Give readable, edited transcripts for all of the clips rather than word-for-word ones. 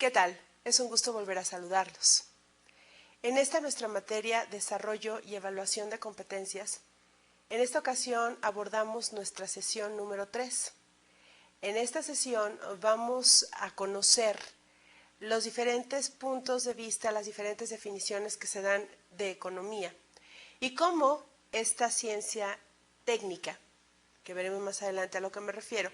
¿Qué tal? Es un gusto volver a saludarlos. En esta nuestra materia, Desarrollo y Evaluación de Competencias, en esta ocasión abordamos nuestra sesión número 3. En esta sesión vamos a conocer los diferentes puntos de vista, las diferentes definiciones que se dan de economía y cómo esta ciencia técnica, que veremos más adelante a lo que me refiero,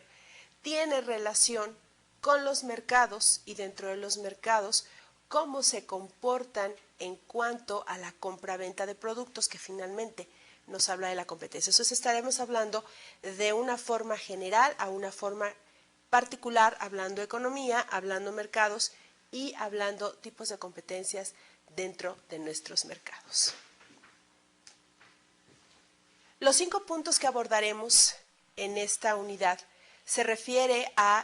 tiene relación con los mercados y dentro de los mercados cómo se comportan en cuanto a la compra-venta de productos, que finalmente nos habla de la competencia. Entonces estaremos hablando de una forma general a una forma particular, hablando economía, hablando mercados y hablando tipos de competencias dentro de nuestros mercados. Los 5 puntos que abordaremos en esta unidad se refiere a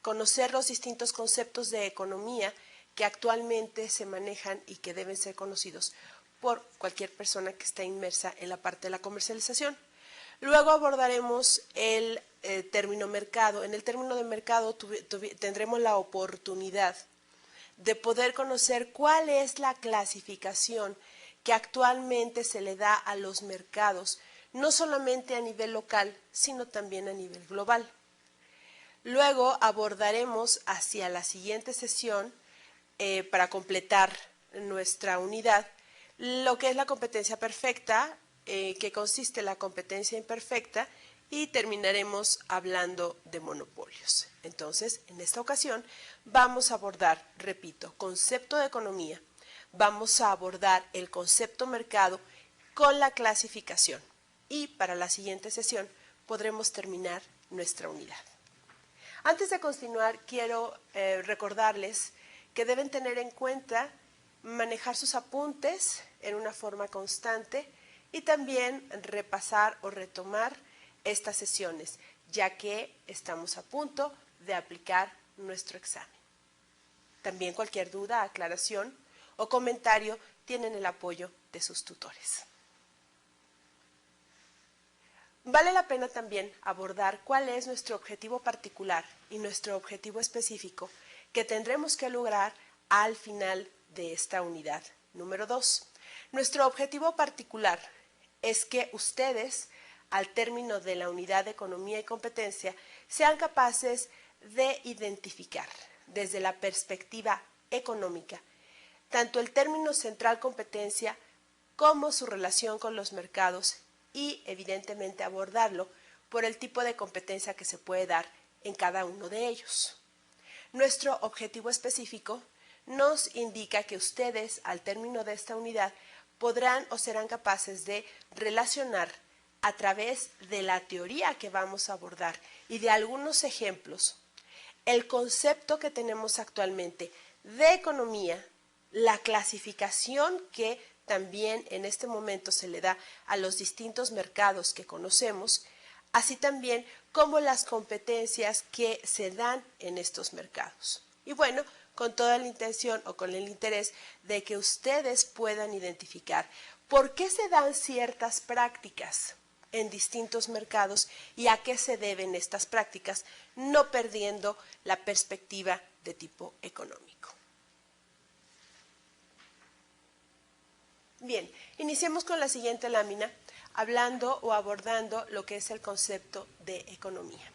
conocer los distintos conceptos de economía que actualmente se manejan y que deben ser conocidos por cualquier persona que esté inmersa en la parte de la comercialización. Luego abordaremos el término mercado. En el término de mercado tendremos la oportunidad de poder conocer cuál es la clasificación que actualmente se le da a los mercados, no solamente a nivel local, sino también a nivel global. Luego abordaremos hacia la siguiente sesión, para completar nuestra unidad, lo que es la competencia perfecta, que consiste en la competencia imperfecta, y terminaremos hablando de monopolios. Entonces, en esta ocasión vamos a abordar, repito, concepto de economía, vamos a abordar el concepto mercado con la clasificación y para la siguiente sesión podremos terminar nuestra unidad. Antes de continuar, quiero recordarles que deben tener en cuenta manejar sus apuntes en una forma constante y también repasar o retomar estas sesiones, ya que estamos a punto de aplicar nuestro examen. También cualquier duda, aclaración o comentario tienen el apoyo de sus tutores. Vale la pena también abordar cuál es nuestro objetivo particular y nuestro objetivo específico que tendremos que lograr al final de esta unidad número 2. Nuestro objetivo particular es que ustedes, al término de la unidad de economía y competencia, sean capaces de identificar desde la perspectiva económica tanto el término central competencia como su relación con los mercados y evidentemente abordarlo por el tipo de competencia que se puede dar en cada uno de ellos. Nuestro objetivo específico nos indica que ustedes al término de esta unidad podrán o serán capaces de relacionar a través de la teoría que vamos a abordar y de algunos ejemplos el concepto que tenemos actualmente de economía, la clasificación que también en este momento se le da a los distintos mercados que conocemos, así también como las competencias que se dan en estos mercados. Y bueno, con toda la intención o con el interés de que ustedes puedan identificar por qué se dan ciertas prácticas en distintos mercados y a qué se deben estas prácticas, no perdiendo la perspectiva de tipo económico. Bien, iniciemos con la siguiente lámina, hablando o abordando lo que es el concepto de economía.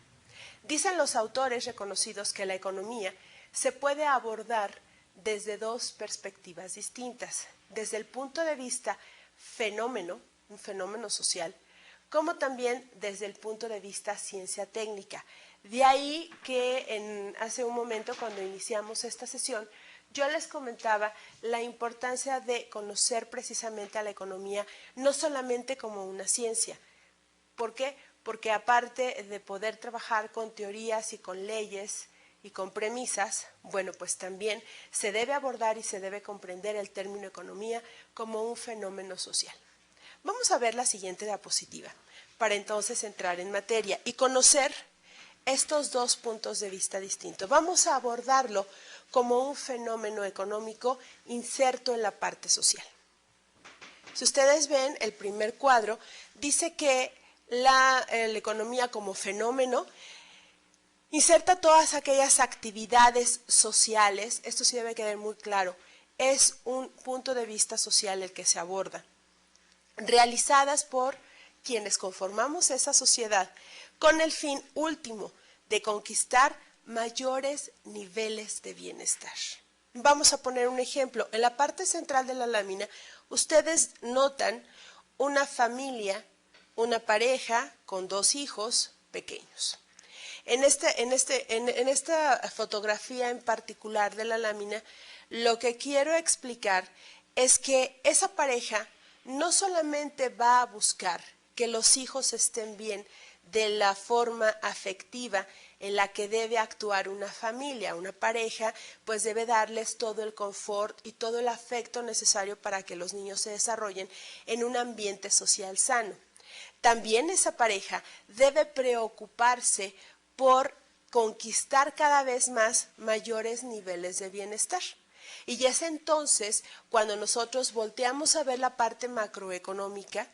Dicen los autores reconocidos que la economía se puede abordar desde dos perspectivas distintas, desde el punto de vista fenómeno, un fenómeno social, como también desde el punto de vista ciencia técnica. De ahí que hace un momento, cuando iniciamos esta sesión, yo les comentaba la importancia de conocer precisamente a la economía, no solamente como una ciencia. ¿Por qué? Porque aparte de poder trabajar con teorías y con leyes y con premisas, bueno, pues también se debe abordar y se debe comprender el término economía como un fenómeno social. Vamos a ver la siguiente diapositiva para entonces entrar en materia y conocer estos dos puntos de vista distintos. Vamos a abordarlo como un fenómeno económico inserto en la parte social. Si ustedes ven el primer cuadro, dice que la economía como fenómeno Inserta todas aquellas actividades sociales, esto sí debe quedar muy claro, es un punto de vista social el que se aborda, realizadas por quienes conformamos esa sociedad con el fin último de conquistar mayores niveles de bienestar. Vamos a poner un ejemplo. En la parte central de la lámina, ustedes notan una familia, una pareja con 2 hijos pequeños. En esta fotografía en particular de la lámina, lo que quiero explicar es que esa pareja no solamente va a buscar que los hijos estén bien de la forma afectiva en la que debe actuar una familia, una pareja, pues debe darles todo el confort y todo el afecto necesario para que los niños se desarrollen en un ambiente social sano. También esa pareja debe preocuparse por conquistar cada vez más mayores niveles de bienestar. Y es entonces cuando nosotros volteamos a ver la parte macroeconómica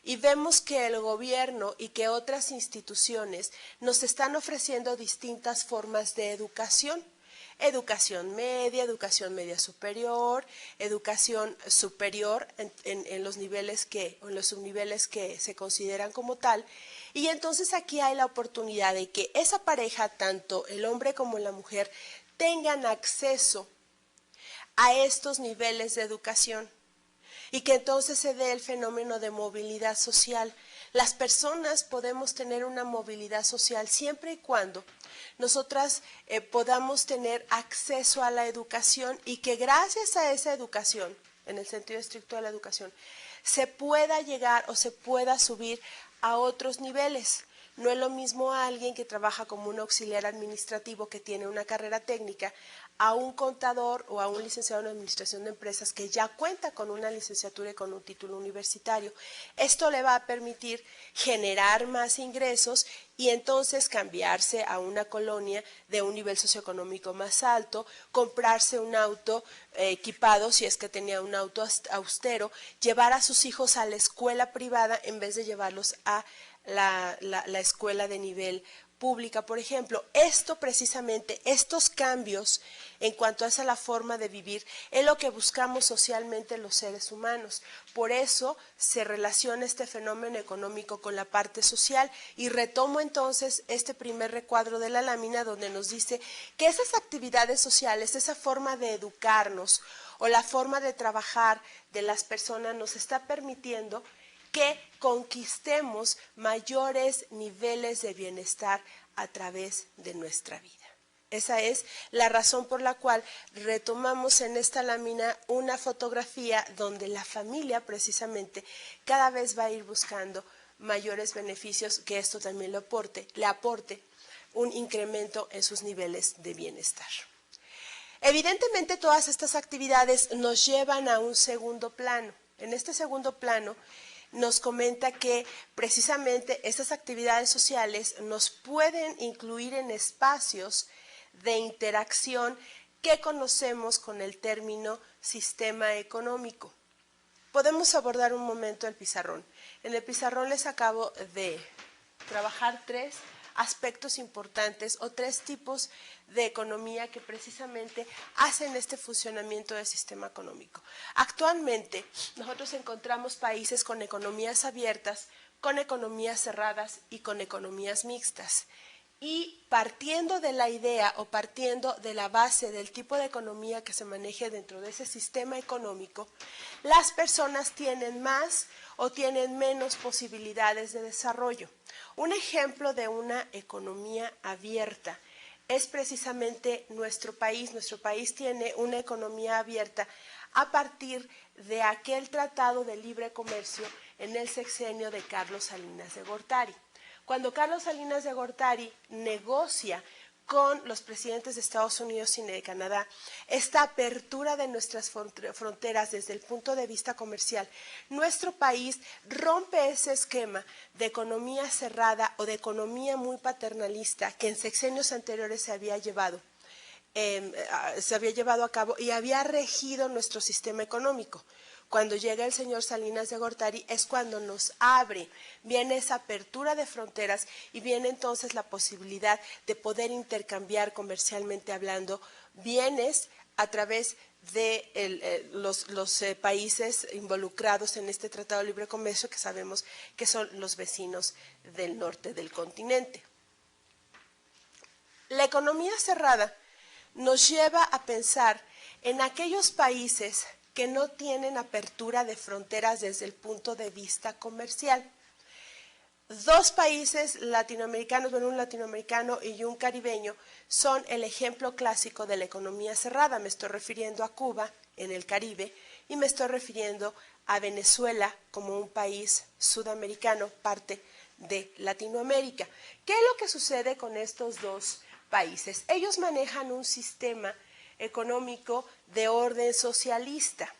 y vemos que el gobierno y que otras instituciones nos están ofreciendo distintas formas de educación. Educación media superior, educación superior en los niveles en los subniveles que se consideran como tal. Y entonces aquí hay la oportunidad de que esa pareja, tanto el hombre como la mujer, tengan acceso a estos niveles de educación y que entonces se dé el fenómeno de movilidad social. Las personas podemos tener una movilidad social siempre y cuando nosotras podamos tener acceso a la educación y que gracias a esa educación, en el sentido estricto de la educación, se pueda llegar o se pueda subir a otros niveles. No es lo mismo a alguien que trabaja como un auxiliar administrativo que tiene una carrera técnica a un contador o a un licenciado en administración de empresas que ya cuenta con una licenciatura y con un título universitario. Esto le va a permitir generar más ingresos y entonces cambiarse a una colonia de un nivel socioeconómico más alto, comprarse un auto equipado si es que tenía un auto austero, llevar a sus hijos a la escuela privada en vez de llevarlos a la escuela de nivel pública, por ejemplo. Esto precisamente, estos cambios en cuanto a esa la forma de vivir, es lo que buscamos socialmente los seres humanos. Por eso se relaciona este fenómeno económico con la parte social y retomo entonces este primer recuadro de la lámina donde nos dice que esas actividades sociales, esa forma de educarnos o la forma de trabajar de las personas nos está permitiendo que conquistemos mayores niveles de bienestar a través de nuestra vida. Esa es la razón por la cual retomamos en esta lámina una fotografía donde la familia precisamente cada vez va a ir buscando mayores beneficios, que esto también le aporte un incremento en sus niveles de bienestar. Evidentemente todas estas actividades nos llevan a un segundo plano. En este segundo plano nos comenta que precisamente estas actividades sociales nos pueden incluir en espacios de interacción que conocemos con el término sistema económico. Podemos abordar un momento el pizarrón. En el pizarrón les acabo de trabajar 3 aspectos importantes o 3 tipos de economía que precisamente hacen este funcionamiento del sistema económico. Actualmente nosotros encontramos países con economías abiertas, con economías cerradas y con economías mixtas. Y partiendo de la idea o partiendo de la base del tipo de economía que se maneje dentro de ese sistema económico, las personas tienen más o tienen menos posibilidades de desarrollo. Un ejemplo de una economía abierta es precisamente nuestro país. Nuestro país tiene una economía abierta a partir de aquel tratado de libre comercio en el sexenio de Carlos Salinas de Gortari. Cuando Carlos Salinas de Gortari negocia con los presidentes de Estados Unidos y de Canadá esta apertura de nuestras fronteras desde el punto de vista comercial, nuestro país rompe ese esquema de economía cerrada o de economía muy paternalista que en sexenios anteriores se había llevado a cabo y había regido nuestro sistema económico. Cuando llega el señor Salinas de Gortari es cuando nos abre, viene esa apertura de fronteras y viene entonces la posibilidad de poder intercambiar comercialmente hablando bienes a través de los países involucrados en este Tratado de Libre Comercio, que sabemos que son los vecinos del norte del continente. La economía cerrada nos lleva a pensar en aquellos países que no tienen apertura de fronteras desde el punto de vista comercial. Dos países latinoamericanos, bueno, un latinoamericano y un caribeño, son el ejemplo clásico de la economía cerrada. Me estoy refiriendo a Cuba, en el Caribe, y me estoy refiriendo a Venezuela como un país sudamericano, parte de Latinoamérica. ¿Qué es lo que sucede con estos dos países? Ellos manejan un sistema económico de orden socialista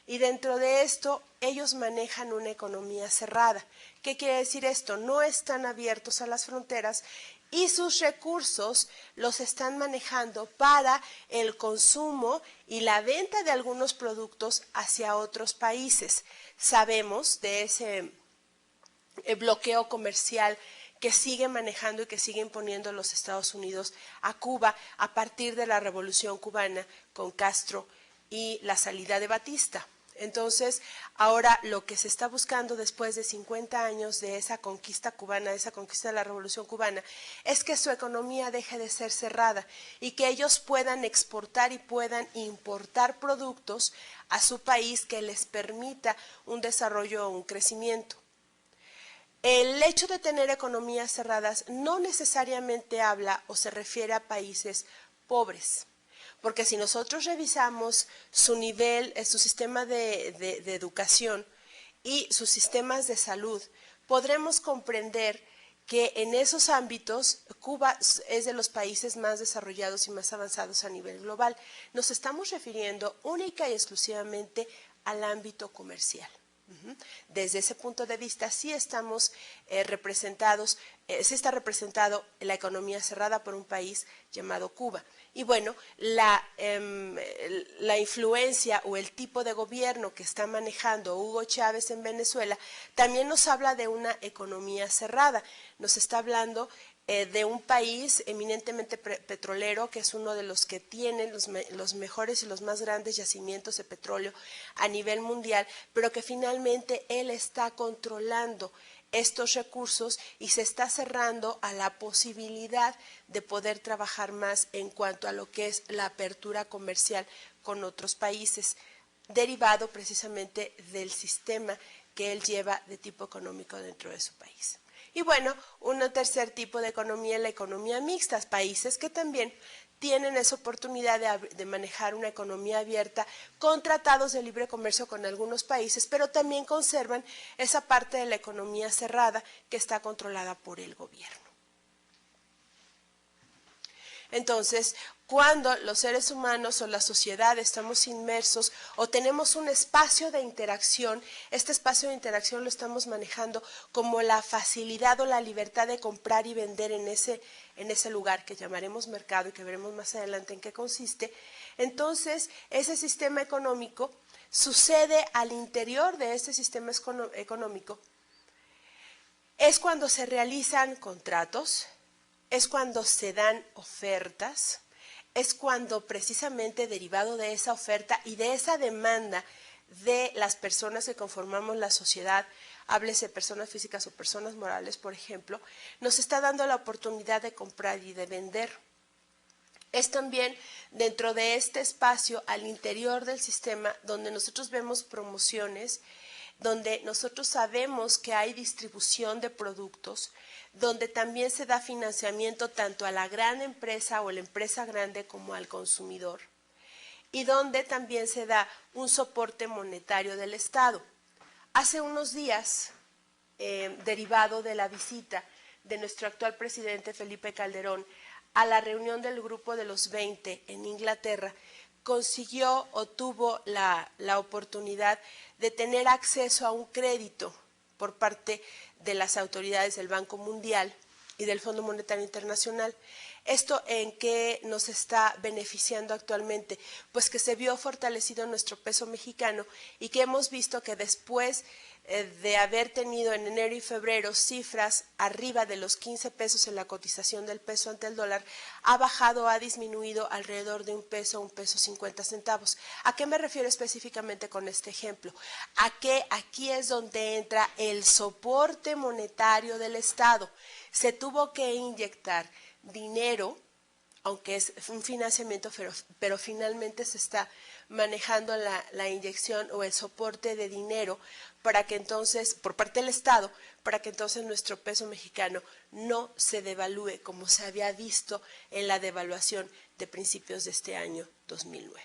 y dentro de esto ellos manejan una economía cerrada. ¿Qué quiere decir esto? No están abiertos a las fronteras y sus recursos los están manejando para el consumo y la venta de algunos productos hacia otros países. Sabemos de ese bloqueo comercial que sigue manejando y que sigue imponiendo los Estados Unidos a Cuba a partir de la Revolución Cubana con Castro y la salida de Batista. Entonces, ahora lo que se está buscando después de 50 años de esa conquista cubana, de esa conquista de la Revolución Cubana, es que su economía deje de ser cerrada y que ellos puedan exportar y puedan importar productos a su país que les permita un desarrollo o un crecimiento. El hecho de tener economías cerradas no necesariamente habla o se refiere a países pobres, porque si nosotros revisamos su nivel, su sistema de educación y sus sistemas de salud, podremos comprender que en esos ámbitos Cuba es de los países más desarrollados y más avanzados a nivel global. Nos estamos refiriendo única y exclusivamente al ámbito comercial. Desde ese punto de vista sí estamos representados, sí está representado la economía cerrada por un país llamado Cuba. Y bueno, la influencia o el tipo de gobierno que está manejando Hugo Chávez en Venezuela también nos habla de una economía cerrada, nos está hablando de un país eminentemente petrolero, que es uno de los que tienen los mejores y los más grandes yacimientos de petróleo a nivel mundial, pero que finalmente él está controlando estos recursos y se está cerrando a la posibilidad de poder trabajar más en cuanto a lo que es la apertura comercial con otros países, derivado precisamente del sistema que él lleva de tipo económico dentro de su país. Y bueno, un tercer tipo de economía es la economía mixta, países que también tienen esa oportunidad de manejar una economía abierta con tratados de libre comercio con algunos países, pero también conservan esa parte de la economía cerrada que está controlada por el gobierno. Entonces, cuando los seres humanos o la sociedad estamos inmersos o tenemos un espacio de interacción, este espacio de interacción lo estamos manejando como la facilidad o la libertad de comprar y vender en ese lugar que llamaremos mercado y que veremos más adelante en qué consiste. Entonces, ese sistema económico sucede al interior de ese sistema económico. Es cuando se realizan contratos, es cuando se dan ofertas, es cuando precisamente derivado de esa oferta y de esa demanda de las personas que conformamos la sociedad, háblese personas físicas o personas morales, por ejemplo, nos está dando la oportunidad de comprar y de vender. Es también dentro de este espacio al interior del sistema donde nosotros vemos promociones, donde nosotros sabemos que hay distribución de productos, donde también se da financiamiento tanto a la gran empresa o la empresa grande como al consumidor, y donde también se da un soporte monetario del Estado. Hace unos días, derivado de la visita de nuestro actual presidente Felipe Calderón a la reunión del Grupo de los 20 en Inglaterra, consiguió o tuvo la oportunidad de tener acceso a un crédito por parte de las autoridades del Banco Mundial y del Fondo Monetario Internacional. ¿Esto en qué nos está beneficiando actualmente? Pues que se vio fortalecido nuestro peso mexicano y que hemos visto que después de haber tenido en enero y febrero cifras arriba de los 15 pesos en la cotización del peso ante el dólar, ha bajado, ha disminuido alrededor de un peso 50 centavos. ¿A qué me refiero específicamente con este ejemplo? A que aquí es donde entra el soporte monetario del Estado. Se tuvo que inyectar dinero, aunque es un financiamiento, pero finalmente se está manejando la inyección o el soporte de dinero para que entonces, por parte del Estado, para que entonces nuestro peso mexicano no se devalúe como se había visto en la devaluación de principios de este año 2009.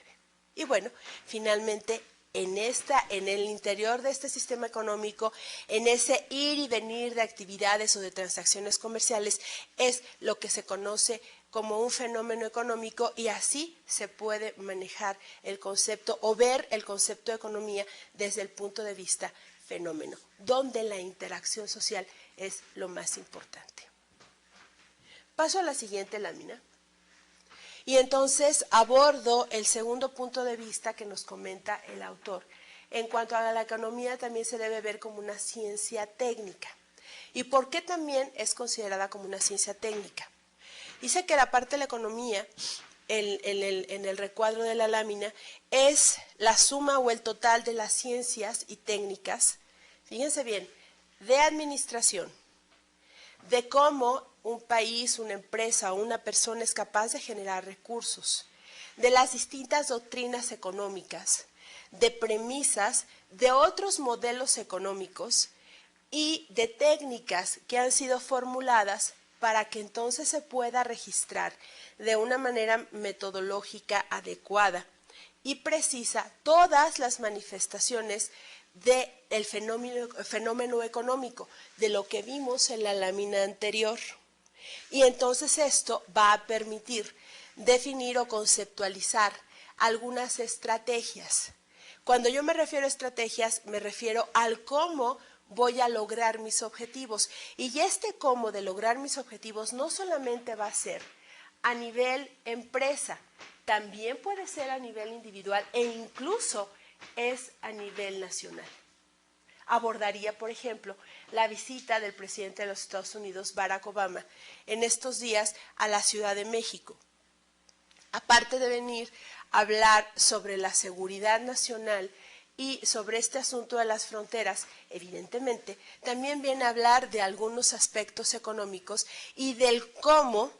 Y bueno, finalmente en el interior de este sistema económico, en ese ir y venir de actividades o de transacciones comerciales, es lo que se conoce como un fenómeno económico, y así se puede manejar el concepto o ver el concepto de economía desde el punto de vista fenómeno, donde la interacción social es lo más importante. Paso a la siguiente lámina. Y entonces abordo el segundo punto de vista que nos comenta el autor. En cuanto a la economía, también se debe ver como una ciencia técnica. ¿Y por qué también es considerada como una ciencia técnica? Dice que la parte de la economía, en el recuadro de la lámina, es la suma o el total de las ciencias y técnicas, fíjense bien, de administración, de cómo un país, una empresa o una persona es capaz de generar recursos, de las distintas doctrinas económicas, de premisas, de otros modelos económicos y de técnicas que han sido formuladas para que entonces se pueda registrar de una manera metodológica adecuada y precisa todas las manifestaciones del fenómeno económico, de lo que vimos en la lámina anterior. Y entonces esto va a permitir definir o conceptualizar algunas estrategias. Cuando yo me refiero a estrategias, me refiero al cómo voy a lograr mis objetivos. Y este cómo de lograr mis objetivos no solamente va a ser a nivel empresa, también puede ser a nivel individual e incluso es a nivel nacional. Abordaría, por ejemplo, la visita del presidente de los Estados Unidos, Barack Obama, en estos días a la Ciudad de México. Aparte de venir a hablar sobre la seguridad nacional y sobre este asunto de las fronteras, evidentemente, también viene a hablar de algunos aspectos económicos y del cómo,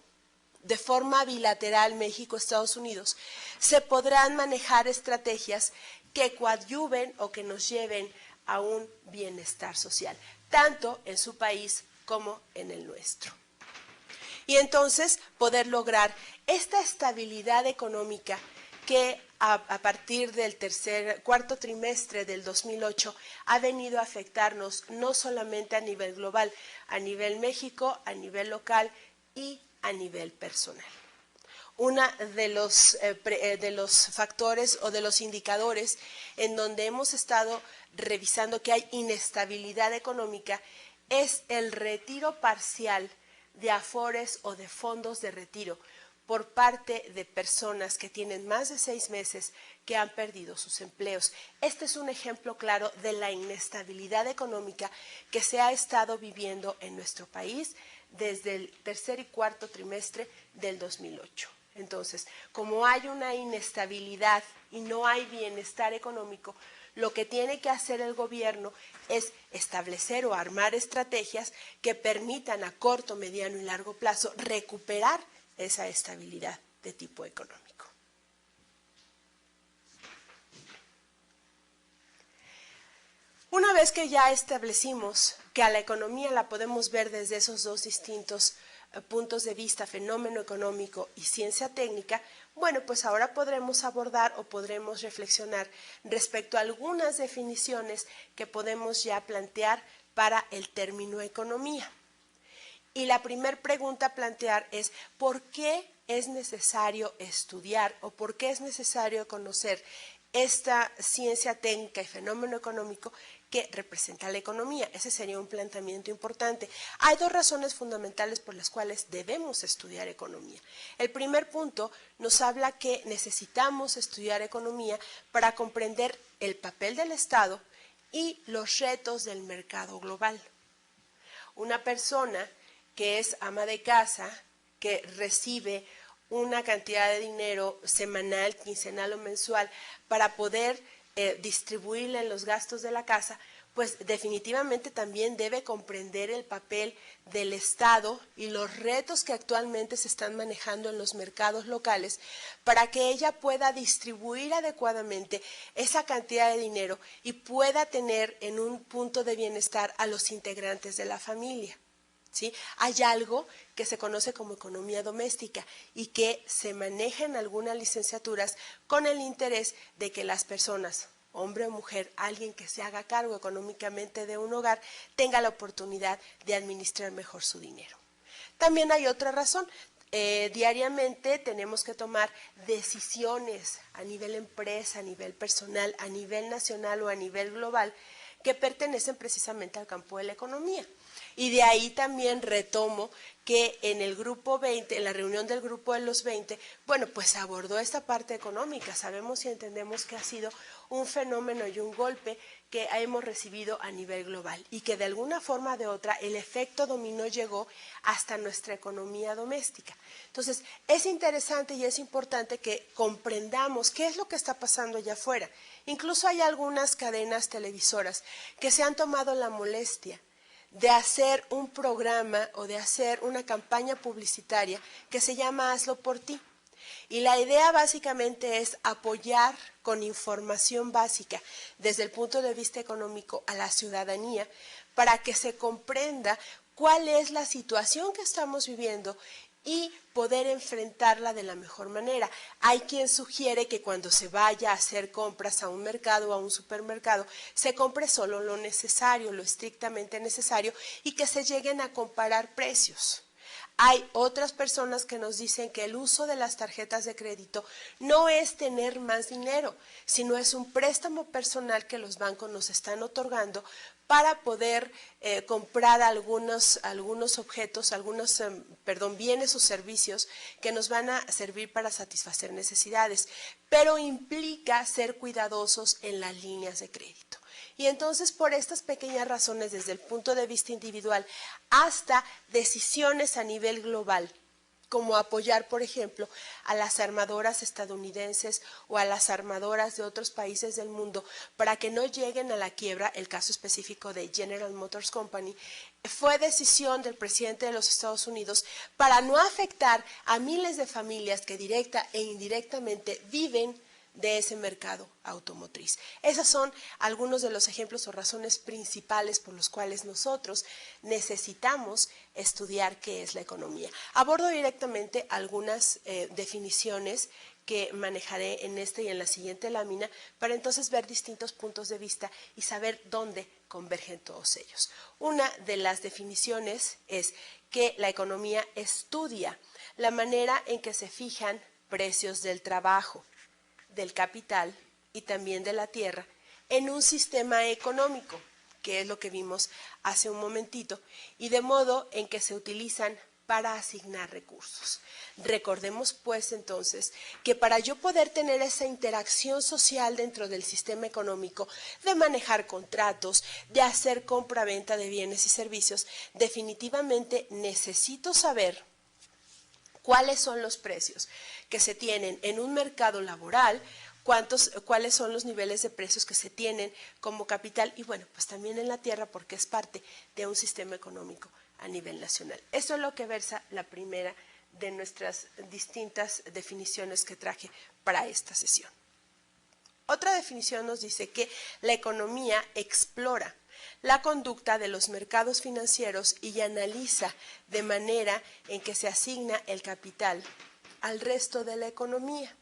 de forma bilateral, México-Estados Unidos, se podrán manejar estrategias que coadyuven o que nos lleven a un bienestar social, tanto en su país como en el nuestro. Y entonces poder lograr esta estabilidad económica que a partir del cuarto trimestre del 2008 ha venido a afectarnos no solamente a nivel global, a nivel México, a nivel local y a nivel personal. Uno de los factores o de los indicadores en donde hemos estado revisando que hay inestabilidad económica es el retiro parcial de afores o de fondos de retiro por parte de personas que tienen más de 6 meses que han perdido sus empleos. Este es un ejemplo claro de la inestabilidad económica que se ha estado viviendo en nuestro país desde el tercer y cuarto trimestre del 2008. Entonces, como hay una inestabilidad y no hay bienestar económico, lo que tiene que hacer el gobierno es establecer o armar estrategias que permitan a corto, mediano y largo plazo recuperar esa estabilidad de tipo económico. Una vez que ya establecimos que a la economía la podemos ver desde esos dos distintos puntos de vista, fenómeno económico y ciencia técnica, bueno, pues ahora podremos abordar o podremos reflexionar respecto a algunas definiciones que podemos ya plantear para el término economía. Y la primera pregunta a plantear es, ¿por qué es necesario estudiar o por qué es necesario conocer esta ciencia técnica y fenómeno económico que representa la economía. Ese sería un planteamiento importante. Hay dos razones fundamentales por las cuales debemos estudiar economía. El primer punto nos habla que necesitamos estudiar economía para comprender el papel del Estado y los retos del mercado global. Una persona que es ama de casa, que recibe una cantidad de dinero semanal, quincenal o mensual para poder distribuirla en los gastos de la casa, pues definitivamente también debe comprender el papel del Estado y los retos que actualmente se están manejando en los mercados locales para que ella pueda distribuir adecuadamente esa cantidad de dinero y pueda tener en un punto de bienestar a los integrantes de la familia. ¿Sí? Hay algo que se conoce como economía doméstica y que se maneja en algunas licenciaturas con el interés de que las personas, hombre o mujer, alguien que se haga cargo económicamente de un hogar, tenga la oportunidad de administrar mejor su dinero. También hay otra razón. Diariamente tenemos que tomar decisiones a nivel empresa, a nivel personal, a nivel nacional o a nivel global que pertenecen precisamente al campo de la economía. Y de ahí también retomo que en el grupo 20, en la reunión del grupo de los 20, bueno, pues se abordó esta parte económica. Sabemos y entendemos que ha sido un fenómeno y un golpe que hemos recibido a nivel global y que de alguna forma o de otra el efecto dominó llegó hasta nuestra economía doméstica. Entonces, es interesante y es importante que comprendamos qué es lo que está pasando allá afuera. Incluso hay algunas cadenas televisoras que se han tomado la molestia de hacer un programa o de hacer una campaña publicitaria que se llama Hazlo por ti. Y la idea básicamente es apoyar con información básica desde el punto de vista económico a la ciudadanía para que se comprenda cuál es la situación que estamos viviendo y poder enfrentarla de la mejor manera. Hay quien sugiere que cuando se vaya a hacer compras a un mercado o a un supermercado, se compre solo lo necesario, lo estrictamente necesario y que se lleguen a comparar precios. Hay otras personas que nos dicen que el uso de las tarjetas de crédito no es tener más dinero, sino es un préstamo personal que los bancos nos están otorgando para poder comprar algunos objetos, bienes o servicios que nos van a servir para satisfacer necesidades, pero implica ser cuidadosos en las líneas de crédito. Y entonces por estas pequeñas razones desde el punto de vista individual hasta decisiones a nivel global, como apoyar, por ejemplo, a las armadoras estadounidenses o a las armadoras de otros países del mundo para que no lleguen a la quiebra, el caso específico de General Motors Company, fue decisión del presidente de los Estados Unidos para no afectar a miles de familias que directa e indirectamente viven de ese mercado automotriz. Esos son algunos de los ejemplos o razones principales por los cuales nosotros necesitamos estudiar qué es la economía. Abordo directamente algunas definiciones que manejaré en esta y en la siguiente lámina para entonces ver distintos puntos de vista y saber dónde convergen todos ellos. Una de las definiciones es que la economía estudia la manera en que se fijan precios del trabajo, del capital y también de la tierra en un sistema económico, que es lo que vimos hace un momentito, y de modo en que se utilizan para asignar recursos. Recordemos pues entonces que para yo poder tener esa interacción social dentro del sistema económico, de manejar contratos, de hacer compra-venta de bienes y servicios, definitivamente necesito saber cuáles son los precios que se tienen en un mercado laboral, cuáles son los niveles de precios que se tienen como capital y bueno, pues también en la tierra porque es parte de un sistema económico a nivel nacional. Eso es lo que versa la primera de nuestras distintas definiciones que traje para esta sesión. Otra definición nos dice que la economía explora la conducta de los mercados financieros y analiza de manera en que se asigna el capital al resto de la economía.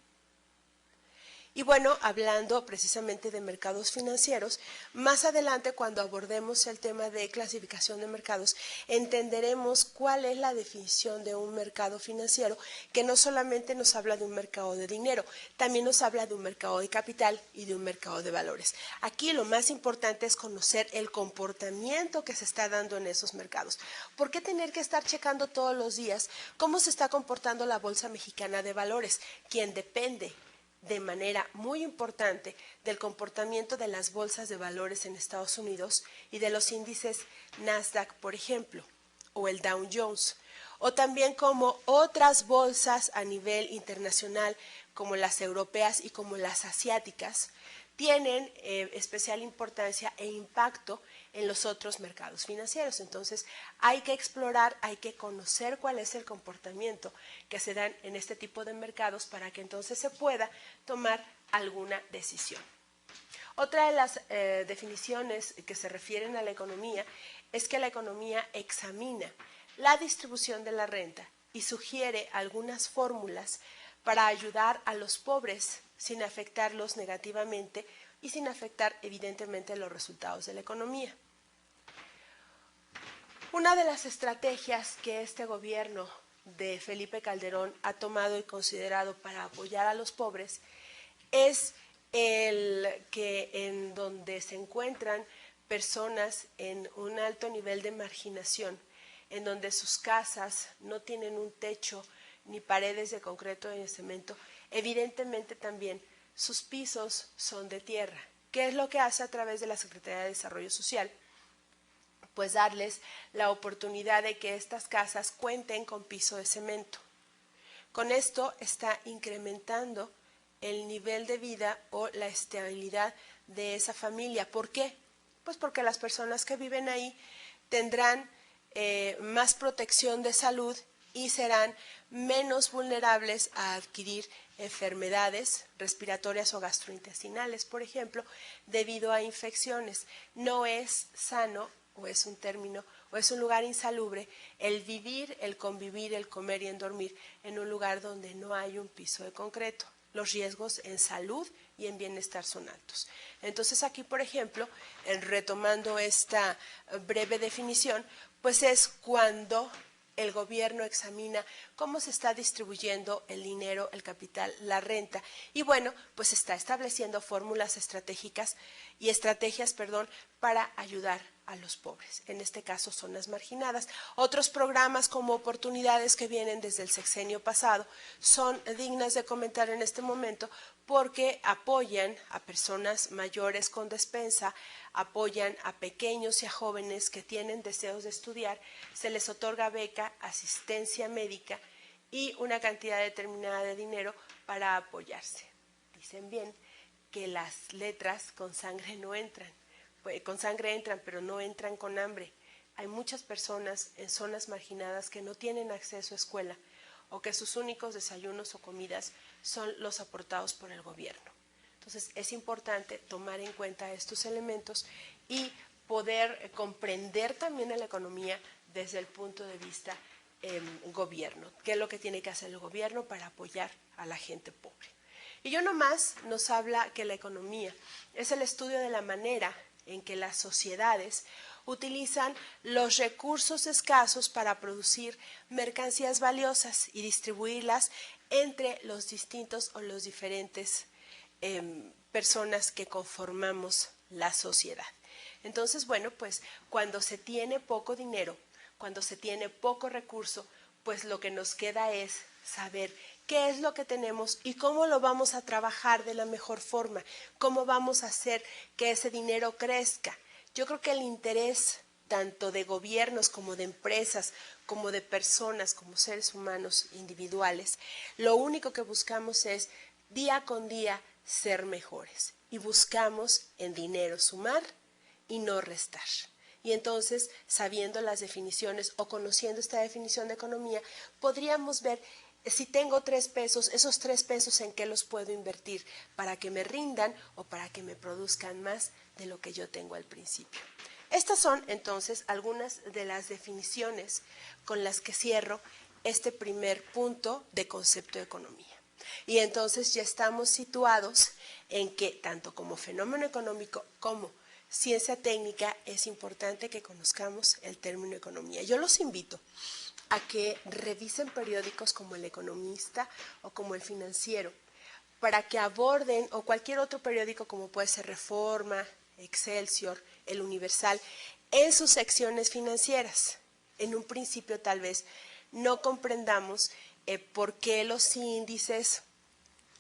Y bueno, hablando precisamente de mercados financieros, más adelante cuando abordemos el tema de clasificación de mercados, entenderemos cuál es la definición de un mercado financiero, que no solamente nos habla de un mercado de dinero, también nos habla de un mercado de capital y de un mercado de valores. Aquí lo más importante es conocer el comportamiento que se está dando en esos mercados. ¿Por qué tener que estar checando todos los días cómo se está comportando la Bolsa Mexicana de Valores, quien depende de manera muy importante del comportamiento de las bolsas de valores en Estados Unidos y de los índices Nasdaq, por ejemplo, o el Dow Jones, o también como otras bolsas a nivel internacional, como las europeas y como las asiáticas, tienen especial importancia e impacto en los otros mercados financieros. Entonces, hay que explorar, hay que conocer cuál es el comportamiento que se dan en este tipo de mercados para que entonces se pueda tomar alguna decisión. Otra de las definiciones que se refieren a la economía es que la economía examina la distribución de la renta y sugiere algunas fórmulas para ayudar a los pobres sin afectarlos negativamente y sin afectar evidentemente los resultados de la economía. Una de las estrategias que este gobierno de Felipe Calderón ha tomado y considerado para apoyar a los pobres es el que en donde se encuentran personas en un alto nivel de marginación, en donde sus casas no tienen un techo ni paredes de concreto y de cemento, evidentemente también sus pisos son de tierra. ¿Qué es lo que hace a través de la Secretaría de Desarrollo Social? Pues darles la oportunidad de que estas casas cuenten con piso de cemento. Con esto está incrementando el nivel de vida o la estabilidad de esa familia. ¿Por qué? Pues porque las personas que viven ahí tendrán más protección de salud y serán menos vulnerables a adquirir enfermedades respiratorias o gastrointestinales, por ejemplo, debido a infecciones. No es sano, o es un término, o es un lugar insalubre, el vivir, el convivir, el comer y el dormir en un lugar donde no hay un piso de concreto. Los riesgos en salud y en bienestar son altos. Entonces aquí, por ejemplo, retomando esta breve definición, pues es cuando el gobierno examina cómo se está distribuyendo el dinero, el capital, la renta y bueno, pues está estableciendo fórmulas estratégicas y estrategias, para ayudar a los pobres, en este caso zonas marginadas. Otros programas como oportunidades que vienen desde el sexenio pasado son dignas de comentar en este momento porque apoyan a personas mayores con despensa, apoyan a pequeños y a jóvenes que tienen deseos de estudiar, se les otorga beca, asistencia médica y una cantidad determinada de dinero para apoyarse. Dicen bien que las letras con sangre no entran, con sangre entran, pero no entran con hambre. Hay muchas personas en zonas marginadas que no tienen acceso a escuela o que sus únicos desayunos o comidas son los aportados por el gobierno. Entonces, es importante tomar en cuenta estos elementos y poder comprender también a la economía desde el punto de vista gobierno. ¿Qué es lo que tiene que hacer el gobierno para apoyar a la gente pobre? Y yo nomás nos habla que la economía es el estudio de la manera en que las sociedades utilizan los recursos escasos para producir mercancías valiosas y distribuirlas entre los distintos o los diferentes personas que conformamos la sociedad. Entonces, bueno, pues cuando se tiene poco dinero, cuando se tiene poco recurso, pues lo que nos queda es saber qué es lo que tenemos y cómo lo vamos a trabajar de la mejor forma, cómo vamos a hacer que ese dinero crezca. Yo creo que el interés tanto de gobiernos como de empresas, como de personas, como seres humanos individuales, lo único que buscamos es día con día ser mejores y buscamos en dinero sumar y no restar. Y entonces, sabiendo las definiciones o conociendo esta definición de economía, podríamos ver si tengo 3 pesos, esos 3 pesos en qué los puedo invertir para que me rindan o para que me produzcan más de lo que yo tengo al principio. Estas son entonces algunas de las definiciones con las que cierro este primer punto de concepto de economía. Y entonces ya estamos situados en que tanto como fenómeno económico como ciencia técnica es importante que conozcamos el término economía. Yo los invito a que revisen periódicos como El Economista o como El Financiero para que aborden, o cualquier otro periódico como puede ser Reforma, Excelsior, El Universal, en sus secciones financieras. En un principio tal vez no comprendamos por qué los índices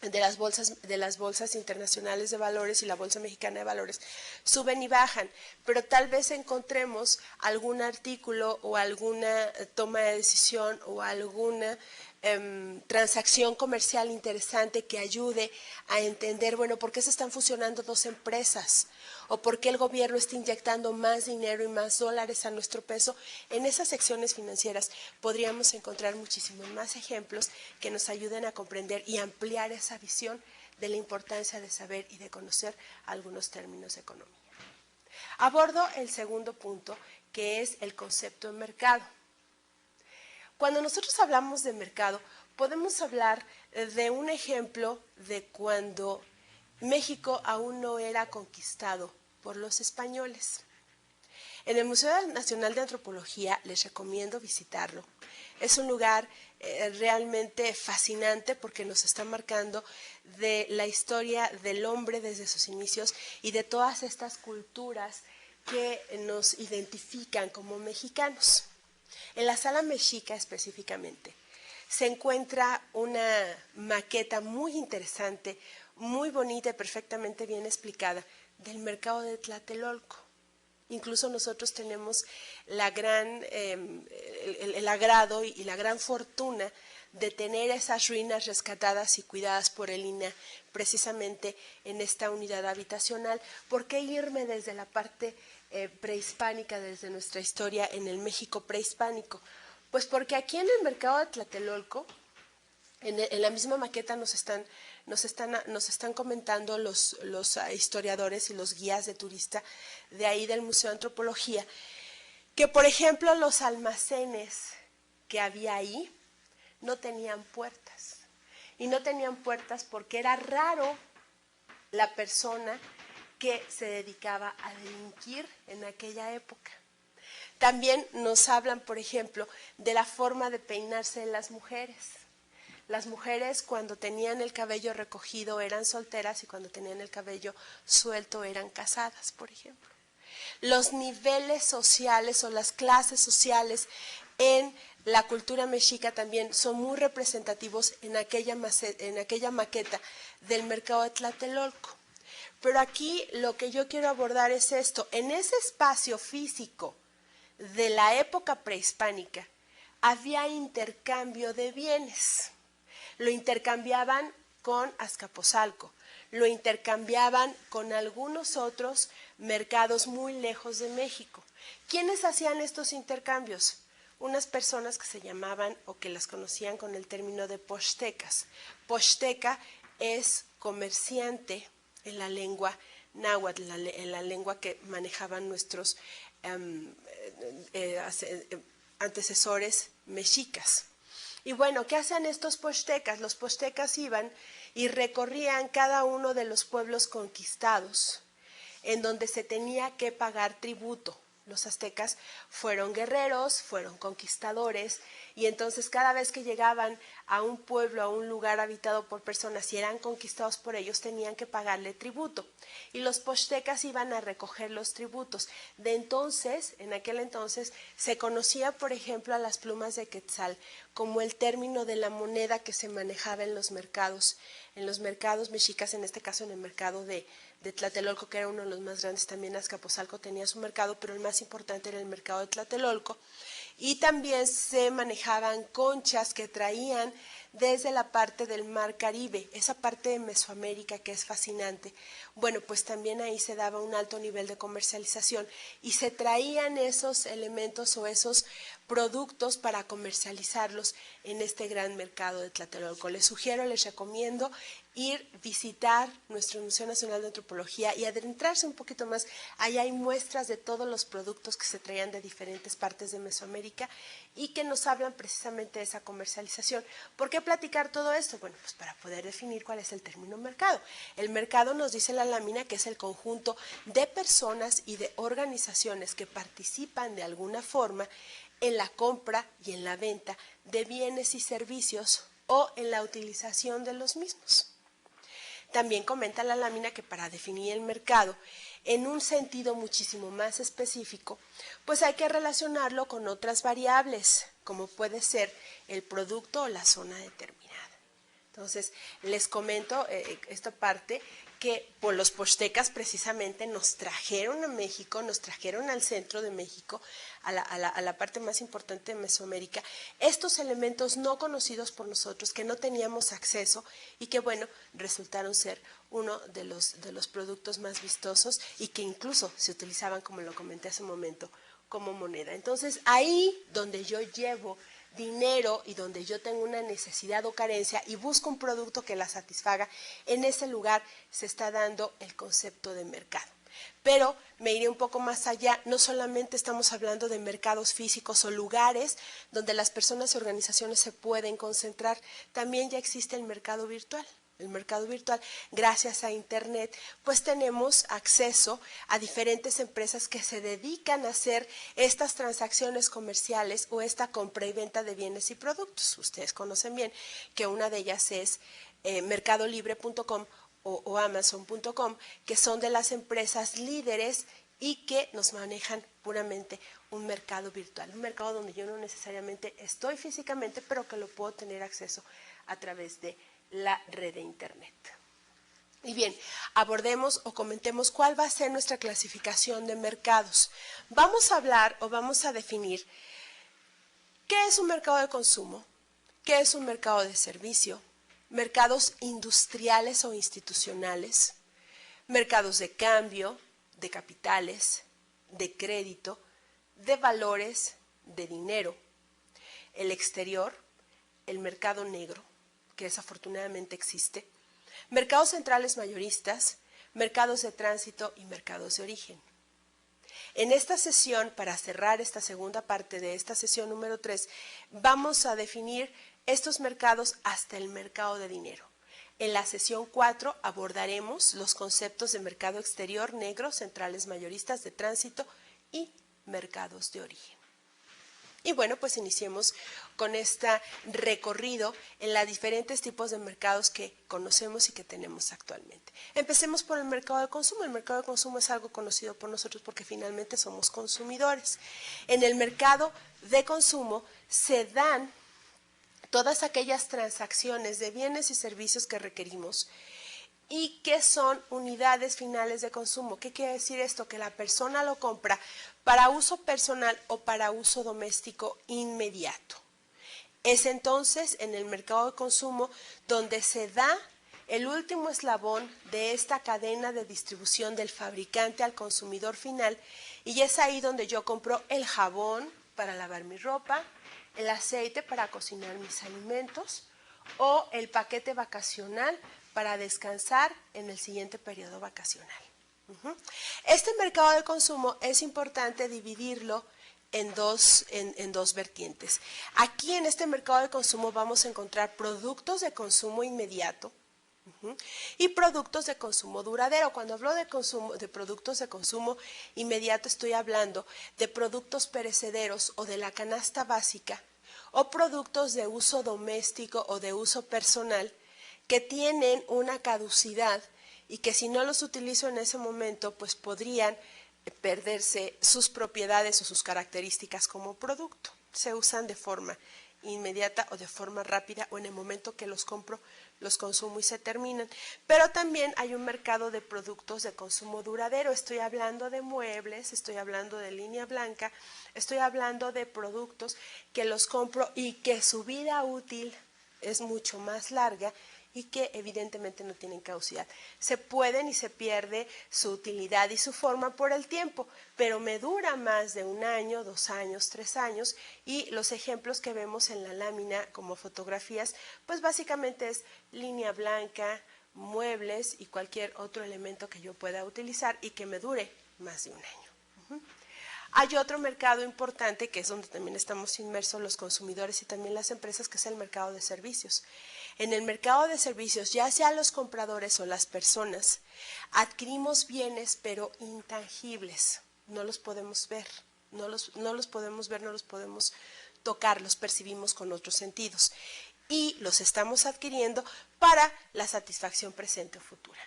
de las bolsas internacionales de valores y la Bolsa Mexicana de Valores suben y bajan, pero tal vez encontremos algún artículo o alguna toma de decisión o alguna transacción comercial interesante que ayude a entender, bueno, por qué se están fusionando dos empresas o por qué el gobierno está inyectando más dinero y más dólares a nuestro peso. En esas secciones financieras podríamos encontrar muchísimos más ejemplos que nos ayuden a comprender y ampliar esa visión de la importancia de saber y de conocer algunos términos de economía. Abordo el segundo punto, que es el concepto de mercado. Cuando nosotros hablamos de mercado, podemos hablar de un ejemplo de cuando México aún no era conquistado por los españoles. En el Museo Nacional de Antropología les recomiendo visitarlo. Es un lugar realmente fascinante porque nos está marcando de la historia del hombre desde sus inicios y de todas estas culturas que nos identifican como mexicanos. En la Sala Mexica específicamente se encuentra una maqueta muy interesante, muy bonita y perfectamente bien explicada del mercado de Tlatelolco. Incluso nosotros tenemos la el agrado y la gran fortuna de tener esas ruinas rescatadas y cuidadas por el INAH precisamente en esta unidad habitacional. ¿Por qué irme desde la parte prehispánica, desde nuestra historia en el México prehispánico? Pues porque aquí en el mercado de Tlatelolco, en la misma maqueta nos están comentando los historiadores y los guías de turista de ahí del Museo de Antropología, que por ejemplo los almacenes que había ahí no tenían puertas. Y no tenían puertas porque era raro la persona que se dedicaba a delinquir en aquella época. También nos hablan, por ejemplo, de la forma de peinarse de las mujeres. Las mujeres cuando tenían el cabello recogido eran solteras y cuando tenían el cabello suelto eran casadas, por ejemplo. Los niveles sociales o las clases sociales en la cultura mexica también son muy representativos en aquella maqueta del mercado de Tlatelolco. Pero aquí lo que yo quiero abordar es esto. En ese espacio físico de la época prehispánica había intercambio de bienes. Lo intercambiaban con Azcapotzalco, lo intercambiaban con algunos otros mercados muy lejos de México. ¿Quiénes hacían estos intercambios? Unas personas que se llamaban o que las conocían con el término de pochtecas. Pochteka es comerciante en la lengua náhuatl, en la lengua que manejaban nuestros antecesores mexicas. Y bueno, ¿qué hacían estos pochtecas? Los pochtecas iban y recorrían cada uno de los pueblos conquistados, en donde se tenía que pagar tributo. Los aztecas fueron guerreros, fueron conquistadores, y entonces cada vez que llegaban a un pueblo, a un lugar habitado por personas y eran conquistados por ellos, tenían que pagarle tributo. Y los pochtecas iban a recoger los tributos. En aquel entonces, se conocía, por ejemplo, a las plumas de quetzal como el término de la moneda que se manejaba en los mercados mexicas, en este caso en el mercado de Tlatelolco, que era uno de los más grandes. También Azcapotzalco tenía su mercado, pero el más importante era el mercado de Tlatelolco. Y también se manejaban conchas que traían desde la parte del Mar Caribe, esa parte de Mesoamérica que es fascinante. Bueno, pues también ahí se daba un alto nivel de comercialización y se traían esos elementos o esos productos para comercializarlos en este gran mercado de Tlatelolco. Les sugiero, les recomiendo ir, visitar nuestro Museo Nacional de Antropología y adentrarse un poquito más. Ahí hay muestras de todos los productos que se traían de diferentes partes de Mesoamérica y que nos hablan precisamente de esa comercialización. ¿Por qué platicar todo esto? Bueno, pues para poder definir cuál es el término mercado. El mercado, nos dice la lámina, que es el conjunto de personas y de organizaciones que participan de alguna forma en la compra y en la venta de bienes y servicios o en la utilización de los mismos. También comenta la lámina que para definir el mercado en un sentido muchísimo más específico, pues hay que relacionarlo con otras variables, como puede ser el producto o la zona determinada. Entonces, les comento esta parte que por los pochtecas precisamente nos trajeron a México, nos trajeron al centro de México, a la parte más importante de Mesoamérica, estos elementos no conocidos por nosotros, que no teníamos acceso y que, bueno, resultaron ser uno de los productos más vistosos y que incluso se utilizaban, como lo comenté hace un momento, como moneda. Entonces, ahí donde yo llevo dinero y donde yo tengo una necesidad o carencia y busco un producto que la satisfaga, en ese lugar se está dando el concepto de mercado. Pero me iré un poco más allá, no solamente estamos hablando de mercados físicos o lugares donde las personas y organizaciones se pueden concentrar, también ya existe el mercado virtual. El mercado virtual, gracias a Internet, pues tenemos acceso a diferentes empresas que se dedican a hacer estas transacciones comerciales o esta compra y venta de bienes y productos. Ustedes conocen bien que una de ellas es mercadolibre.com o amazon.com, que son de las empresas líderes y que nos manejan puramente un mercado virtual, un mercado donde yo no necesariamente estoy físicamente, pero que lo puedo tener acceso a través de la red de Internet. Y bien, abordemos o comentemos cuál va a ser nuestra clasificación de mercados. Vamos a hablar o vamos a definir qué es un mercado de consumo, qué es un mercado de servicio, mercados industriales o institucionales, mercados de cambio, de capitales, de crédito, de valores, de dinero, el exterior, el mercado negro, que desafortunadamente existe, mercados centrales mayoristas, mercados de tránsito y mercados de origen. En esta sesión, para cerrar esta segunda parte de esta sesión número 3, vamos a definir estos mercados hasta el mercado de dinero. En la sesión 4 abordaremos los conceptos de mercado exterior, negro, centrales mayoristas, de tránsito y mercados de origen. Y bueno, pues iniciemos con este recorrido en los diferentes tipos de mercados que conocemos y que tenemos actualmente. Empecemos por el mercado de consumo. El mercado de consumo es algo conocido por nosotros porque finalmente somos consumidores. En el mercado de consumo se dan todas aquellas transacciones de bienes y servicios que requerimos y que son unidades finales de consumo. ¿Qué quiere decir esto? Que la persona lo compra para uso personal o para uso doméstico inmediato. Es entonces en el mercado de consumo donde se da el último eslabón de esta cadena de distribución del fabricante al consumidor final, y es ahí donde yo compro el jabón para lavar mi ropa, el aceite para cocinar mis alimentos o el paquete vacacional para descansar en el siguiente periodo vacacional. Este mercado de consumo es importante dividirlo en dos vertientes. Aquí en este mercado de consumo vamos a encontrar productos de consumo inmediato y productos de consumo duradero. Cuando hablo de productos de consumo inmediato, estoy hablando de productos perecederos o de la canasta básica o productos de uso doméstico o de uso personal que tienen una caducidad y que si no los utilizo en ese momento, pues podrían perderse sus propiedades o sus características como producto. Se usan de forma inmediata o de forma rápida o en el momento que los compro, los consumo y se terminan. Pero también hay un mercado de productos de consumo duradero. Estoy hablando de muebles, estoy hablando de línea blanca, estoy hablando de productos que los compro y que su vida útil es mucho más larga y que evidentemente no tienen caducidad. Se pueden y se pierde su utilidad y su forma por el tiempo, pero me dura más de 1 año, 2 años, 3 años, y los ejemplos que vemos en la lámina como fotografías, pues básicamente es línea blanca, muebles y cualquier otro elemento que yo pueda utilizar y que me dure más de 1 año. Hay otro mercado importante que es donde también estamos inmersos los consumidores y también las empresas, que es el mercado de servicios. En el mercado de servicios, ya sea los compradores o las personas, adquirimos bienes pero intangibles, no los podemos ver, no los podemos ver, no los podemos tocar, los percibimos con otros sentidos y los estamos adquiriendo para la satisfacción presente o futura.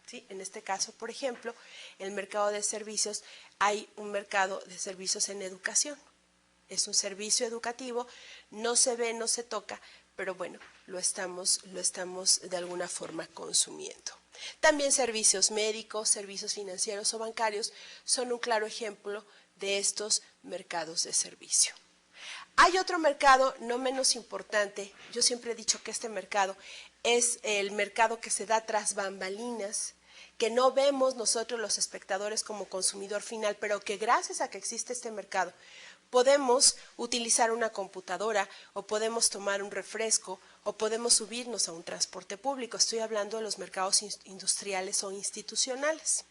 ¿Sí? En este caso, por ejemplo, el mercado de servicios, hay un mercado de servicios en educación. Es un servicio educativo, no se ve, no se toca, pero bueno, lo estamos de alguna forma consumiendo. También servicios médicos, servicios financieros o bancarios son un claro ejemplo de estos mercados de servicio. Hay otro mercado no menos importante. Yo siempre he dicho que este mercado es el mercado que se da tras bambalinas, que no vemos nosotros los espectadores como consumidor final, pero que gracias a que existe este mercado podemos utilizar una computadora o podemos tomar un refresco o podemos subirnos a un transporte público. Estoy hablando de los mercados industriales o institucionales.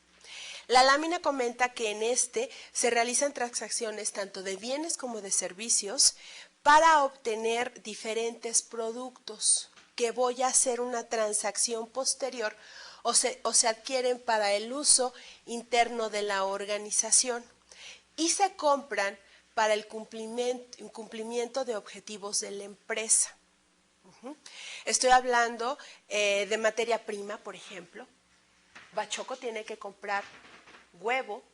La lámina comenta que en este se realizan transacciones tanto de bienes como de servicios para obtener diferentes productos que voy a hacer una transacción posterior o se adquieren para el uso interno de la organización y se compran para el cumplimiento de objetivos de la empresa. Estoy hablando de materia prima, por ejemplo. Bachoco tiene que comprar huevo,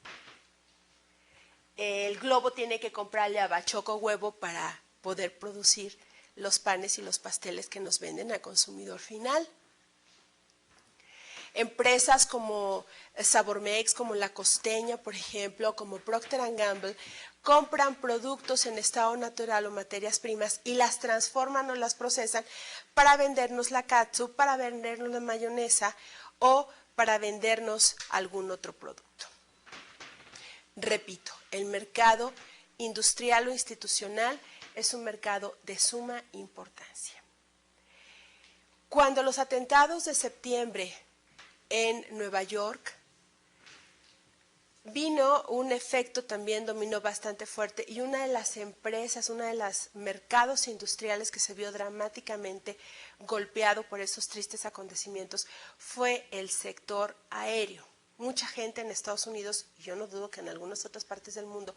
el Globo tiene que comprarle a Bachoco huevo para poder producir los panes y los pasteles que nos venden al consumidor final. Empresas como Sabormex, como La Costeña, por ejemplo, como Procter & Gamble, compran productos en estado natural o materias primas y las transforman o las procesan para vendernos la catsup, para vendernos la mayonesa o para vendernos algún otro producto. Repito, el mercado industrial o institucional es un mercado de suma importancia. Cuando los atentados de septiembre en Nueva York, vino un efecto también dominó bastante fuerte y una de las empresas, uno de los mercados industriales que se vio dramáticamente golpeado por esos tristes acontecimientos fue el sector aéreo. Mucha gente en Estados Unidos, y yo no dudo que en algunas otras partes del mundo,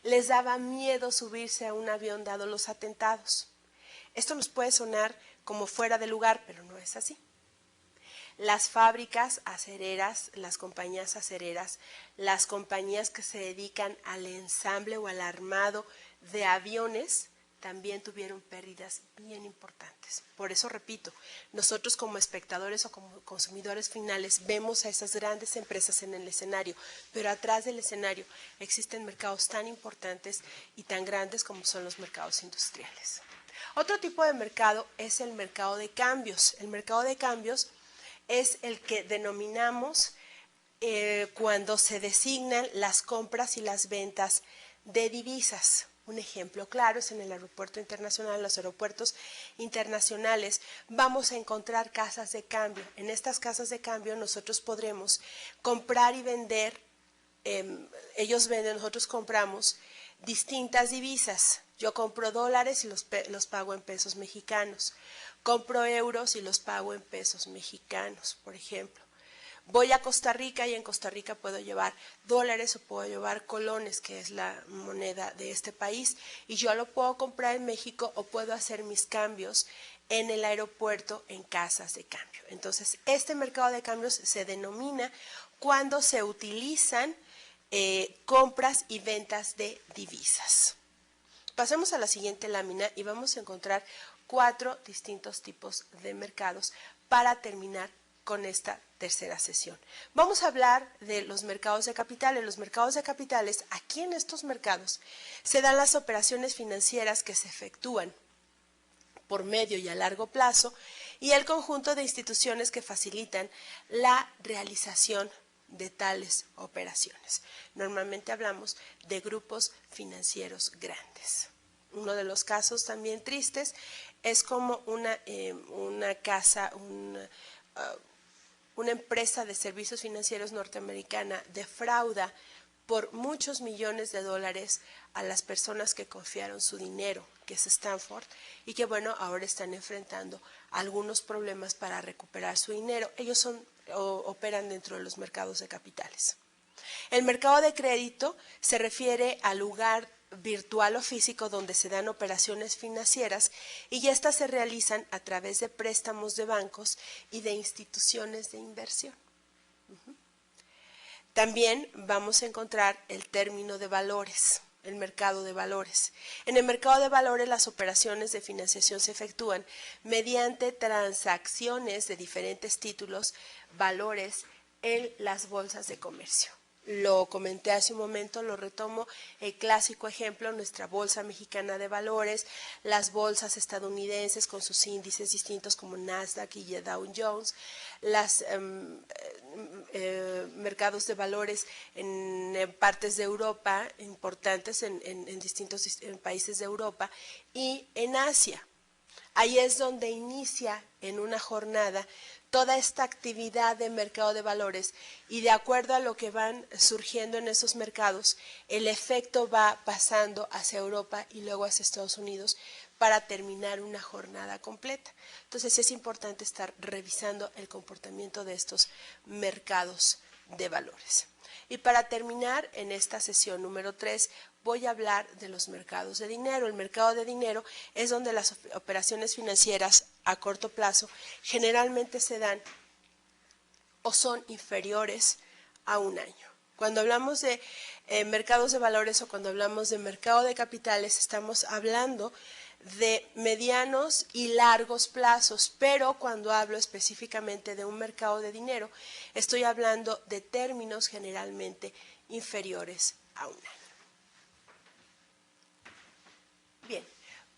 les daba miedo subirse a un avión dado los atentados. Esto nos puede sonar como fuera de lugar, pero no es así. Las fábricas acereras, las compañías acereras, las compañías que se dedican al ensamble o al armado de aviones, también tuvieron pérdidas bien importantes. Por eso repito, nosotros como espectadores o como consumidores finales vemos a esas grandes empresas en el escenario, pero atrás del escenario existen mercados tan importantes y tan grandes como son los mercados industriales. Otro tipo de mercado es el mercado de cambios. El mercado de cambios es el que denominamos cuando se designan las compras y las ventas de divisas. Un ejemplo claro es en el aeropuerto internacional, los aeropuertos internacionales vamos a encontrar casas de cambio. En estas casas de cambio nosotros podremos comprar y vender, ellos venden, nosotros compramos distintas divisas. Yo compro dólares y los pago en pesos mexicanos. Compro euros y los pago en pesos mexicanos, por ejemplo. Voy a Costa Rica y en Costa Rica puedo llevar dólares o puedo llevar colones, que es la moneda de este país, y yo lo puedo comprar en México o puedo hacer mis cambios en el aeropuerto en casas de cambio. Entonces, este mercado de cambios se denomina cuando se utilizan compras y ventas de divisas. Pasemos a la siguiente lámina y vamos a encontrar 4 distintos tipos de mercados para terminar con esta tercera sesión. Vamos a hablar de los mercados de capitales. Los mercados de capitales, aquí en estos mercados, se dan las operaciones financieras que se efectúan por medio y a largo plazo y el conjunto de instituciones que facilitan la realización de tales operaciones. Normalmente hablamos de grupos financieros grandes. Uno de los casos también tristes es como una empresa de servicios financieros norteamericana defrauda por muchos millones de dólares a las personas que confiaron su dinero, que es Stanford, y que bueno, ahora están enfrentando algunos problemas para recuperar su dinero. Ellos operan dentro de los mercados de capitales. El mercado de crédito se refiere al lugar virtual o físico donde se dan operaciones financieras y estas se realizan a través de préstamos de bancos y de instituciones de inversión. También vamos a encontrar el término de valores, el mercado de valores. En el mercado de valores las operaciones de financiación se efectúan mediante transacciones de diferentes títulos, valores en las bolsas de comercio. Lo comenté hace un momento, lo retomo, el clásico ejemplo, nuestra bolsa mexicana de valores, las bolsas estadounidenses con sus índices distintos como Nasdaq y Dow Jones, los mercados de valores en partes de Europa, importantes en distintos países de Europa y en Asia. Ahí es donde inicia en una jornada toda esta actividad de mercado de valores y de acuerdo a lo que van surgiendo en esos mercados, el efecto va pasando hacia Europa y luego hacia Estados Unidos para terminar una jornada completa. Entonces es importante estar revisando el comportamiento de estos mercados de valores. Y para terminar en esta sesión número 3, voy a hablar de los mercados de dinero. El mercado de dinero es donde las operaciones financieras a corto plazo generalmente se dan o son inferiores a un año. Cuando hablamos de mercados de valores o cuando hablamos de mercado de capitales, estamos hablando de medianos y largos plazos, pero cuando hablo específicamente de un mercado de dinero, estoy hablando de términos generalmente inferiores a un año. Bien,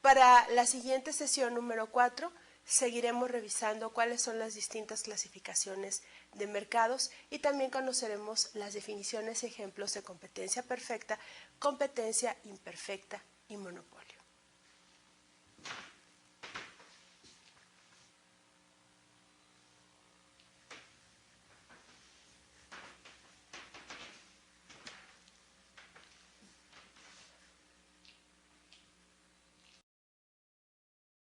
para la siguiente sesión número 4 seguiremos revisando cuáles son las distintas clasificaciones de mercados y también conoceremos las definiciones y ejemplos de competencia perfecta, competencia imperfecta y monopolio.